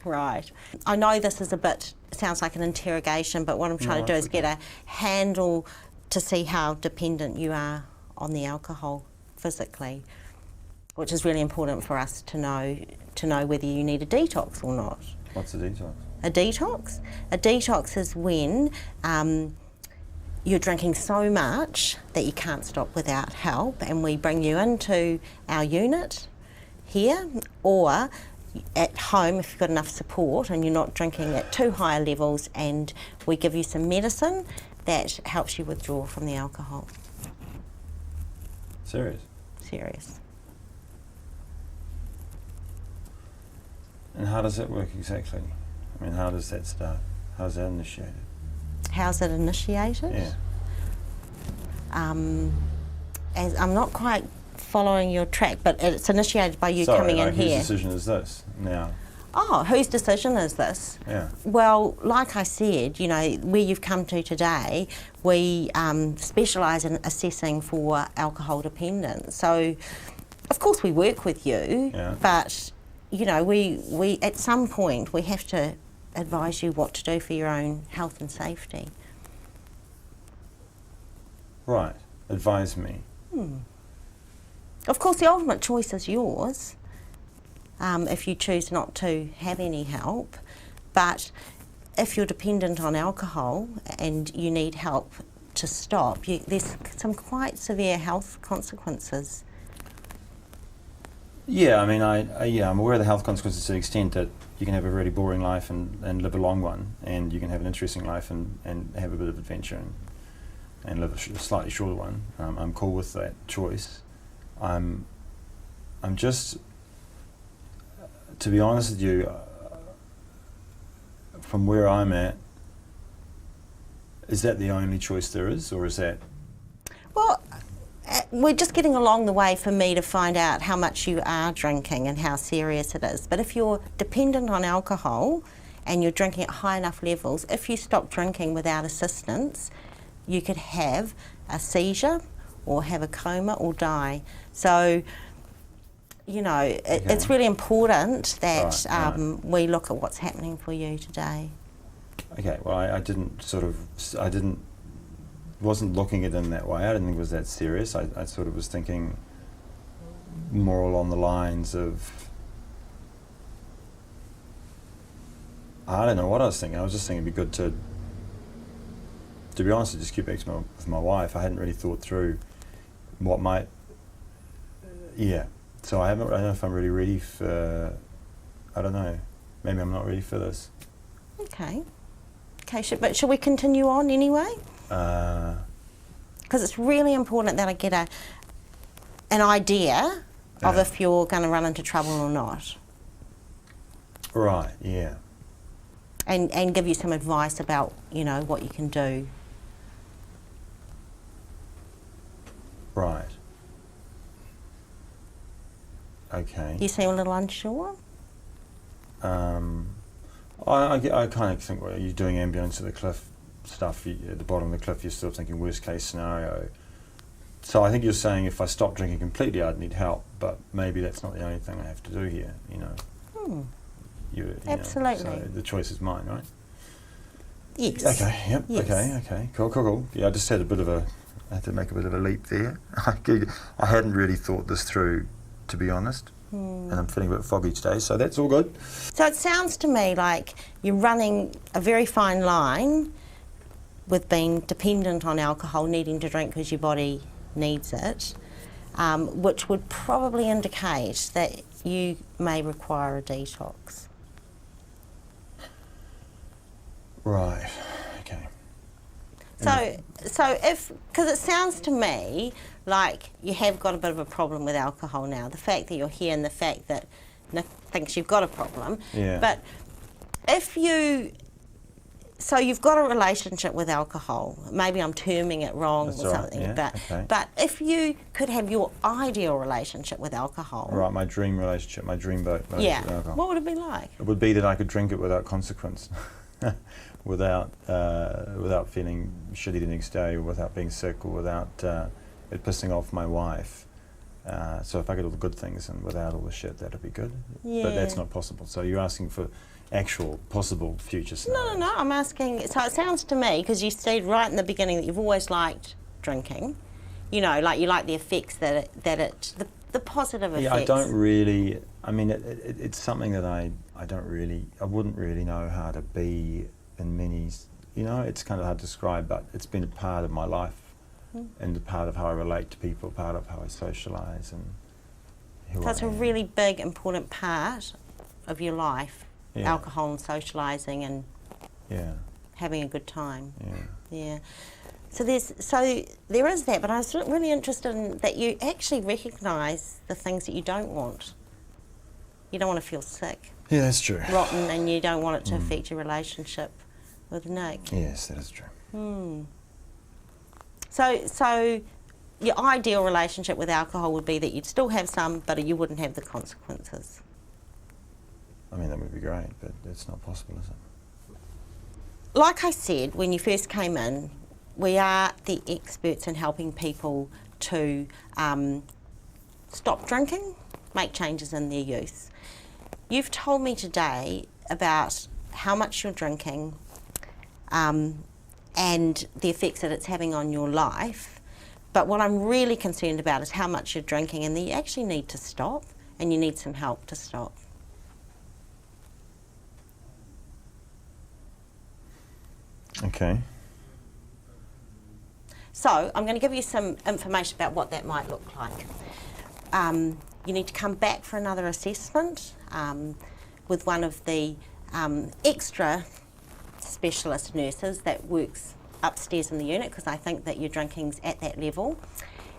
Right. I know this is sounds like an interrogation, but what I'm trying to do is get a handle to see how dependent you are on the alcohol physically, which is really important for us to know whether you need a detox or not. What's a detox? A detox? A detox is when you're drinking so much that you can't stop without help, and we bring you into our unit here, or at home if you've got enough support and you're not drinking at too high levels, and we give you some medicine that helps you withdraw from the alcohol. Serious? Serious. And how does that work exactly? I mean, how does that start? How's that initiated? How's it initiated? Yeah. As I'm not quite following your track, but it's initiated by you coming in here. Whose decision is this now? Oh, whose decision is this? Yeah. Well, like I said, where you've come to today, we specialise in assessing for alcohol dependence. So, of course, we work with you, but we at some point we have to advise you what to do for your own health and safety. Right. Advise me. Of course, the ultimate choice is yours if you choose not to have any help, but if you're dependent on alcohol and you need help to stop, there's some quite severe health consequences. Yeah, I mean, I'm aware of the health consequences to the extent that you can have a really boring life and live a long one, and you can have an interesting life and have a bit of adventure and live a slightly shorter one. I'm cool with that choice. I'm just, to be honest with you, from where I'm at, is that the only choice there is, or is that? Well, we're just getting along the way for me to find out how much you are drinking and how serious it is. But if you're dependent on alcohol and you're drinking at high enough levels, if you stop drinking without assistance, you could have a seizure or have a coma or die. So, it's really important that we look at what's happening for you today. Okay, well, I wasn't looking at it in that way. I didn't think it was that serious. I sort of was thinking more along the lines of, I don't know what I was thinking. I was just thinking it'd be good to be honest, to just keep back with my wife. I hadn't really thought through what might, So I don't know if I'm really ready for, I don't know, maybe I'm not ready for this. Okay, but shall we continue on anyway? Because it's really important that I get an idea of if you're going to run into trouble or not. Right, yeah. And give you some advice about, what you can do. Right. Okay. You seem a little unsure? I kind of think, well, you're doing ambulance at the cliff stuff, at the bottom of the cliff, you're still thinking worst case scenario. So I think you're saying if I stop drinking completely, I'd need help, but maybe that's not the only thing I have to do here, Absolutely. So the choice is mine, right? Yes. Okay, yep, yes. okay, cool. Yeah, I just had I had to make a bit of a leap there. I hadn't really thought this through, to be honest, and I'm feeling a bit foggy today, so that's all good. So it sounds to me like you're running a very fine line with being dependent on alcohol, needing to drink because your body needs it, which would probably indicate that you may require a detox. Right, okay. So because it sounds to me like you have got a bit of a problem with alcohol now, the fact that you're here and the fact that Nick thinks you've got a problem. Yeah. But so you've got a relationship with alcohol.Maybe I'm terming it wrong. That's or right, something. yeah, But if you could have your ideal relationship with alcohol. Right, my dream relationship, my dream boat relationship with alcohol. What would it be like? It would be that I could drink it without consequence. without feeling shitty the next day, or without being sick, or without it pissing off my wife. So if I get all the good things and without all the shit, that'd be good. Yeah. But that's not possible. So you're asking for, actual possible future scenarios. No, I'm asking, so it sounds to me, because you said right in the beginning that you've always liked drinking, you know, like you like the effects the positive effects. Yeah, I don't really, I mean, it's something that I wouldn't really know how to be in many, you know, it's kind of hard to describe, but it's been a part of my life and a part of how I relate to people, part of how I socialise and who So it's I a am. really big, important part of your life, Yeah. alcohol and socialising and Yeah, having a good time. yeah. Yeah. So there is that, but I was really interested in that you actually recognise the things that you don't want. You don't want to feel sick, Yeah, that's true. rotten, and you don't want it to affect your relationship with Nick. Yes, that is true. So your ideal relationship with alcohol would be that you'd still have some, but you wouldn't have the consequences. I mean, that would be great, but it's not possible, is it? Like I said, when you first came in, we are the experts in helping people to stop drinking, make changes in their use. You've told me today about how much you're drinking and the effects that it's having on your life, but what I'm really concerned about is how much you're drinking and that you actually need to stop and you need some help to stop. Okay. So I'm going to give you some information about what that might look like. You need to come back for another assessment with one of the extra specialist nurses that works upstairs in the unit, because I think that your drinking's at that level.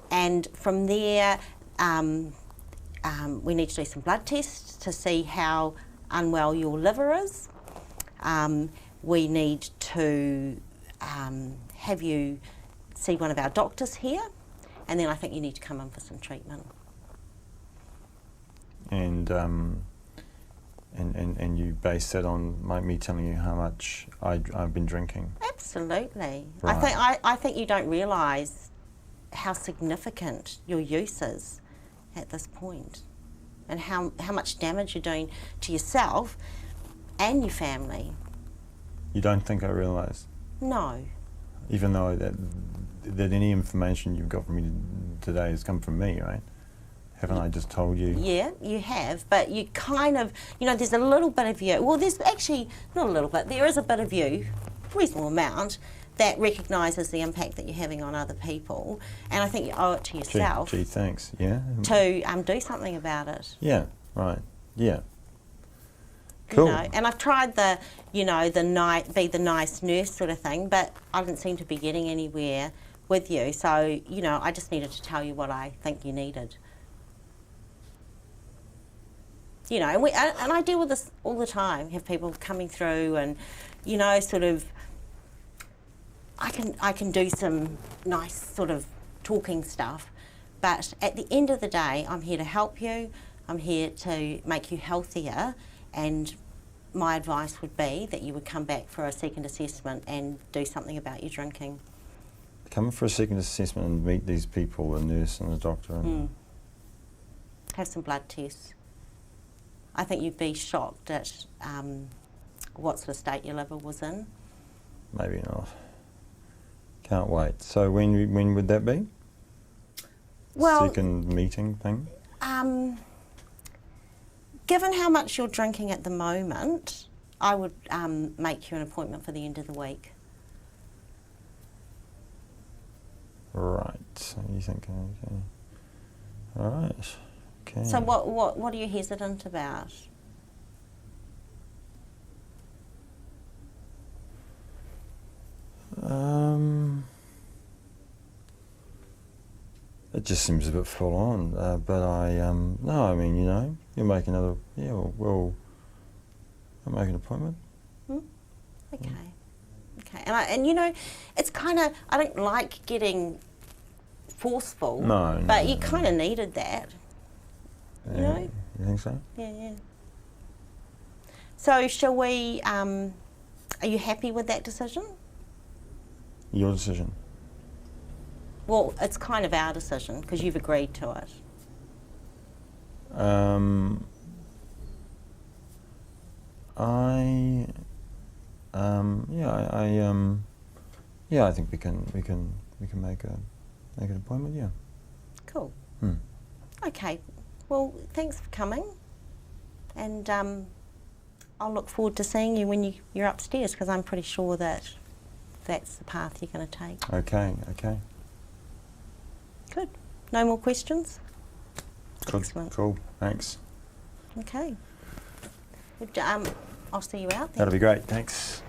And from there, we need to do some blood tests to see how unwell your liver is. We need to have you see one of our doctors here, and then I think you need to come in for some treatment. And you base that on me telling you how much I've been drinking? Absolutely. Right. I think you don't realise how significant your use is at this point, and how much damage you're doing to yourself and your family. You don't think I realise? No. Even though that any information you've got from me today has come from me, right? Haven't I just told you? Yeah, you have, but you kind of, you know, there's a little bit of you, well, there's actually not a little bit, there is a bit of you, reasonable amount, that recognises the impact that you're having on other people, and I think you owe it to yourself Gee, thanks. Yeah. to do something about it. Yeah. Right. Yeah. Cool. You know, and I've tried the, you know, be the nice nurse sort of thing, but I didn't seem to be getting anywhere with you. So, you know, I just needed to tell you what I think you needed. You know, and I deal with this all the time. Have people coming through, and, you know, sort of, I can do some nice sort of talking stuff, but at the end of the day, I'm here to help you. I'm here to make you healthier. And my advice would be that you would come back for a second assessment and do something about your drinking. Come for a second assessment and meet these people, the nurse and the doctor. And Have some blood tests. I think you'd be shocked at what sort of state your liver was in. Maybe not. Can't wait. So when would that be? Well, Second meeting thing? Given how much you're drinking at the moment, I would make you an appointment for the end of the week. Right. So you think, okay. All right. Okay. So what are you hesitant about? It just seems a bit full on, but no, I mean, you know, you'll make another, yeah, I'll make an appointment. Okay. Okay. And you know, it's kind of, I don't like getting forceful, No, but no, you no. kind of needed that. Yeah. You know? You think so? Yeah. So shall we, are you happy with that decision? Your decision. Well, it's kind of our decision because you've agreed to it. I think we can make an appointment. Yeah. Cool. Okay. Well, thanks for coming, and I'll look forward to seeing you when you're upstairs, because I'm pretty sure that that's the path you're going to take. Okay. Good. No more questions? Good. Excellent. Cool. Thanks. Okay. I'll see you out then. That'll be great. Thanks.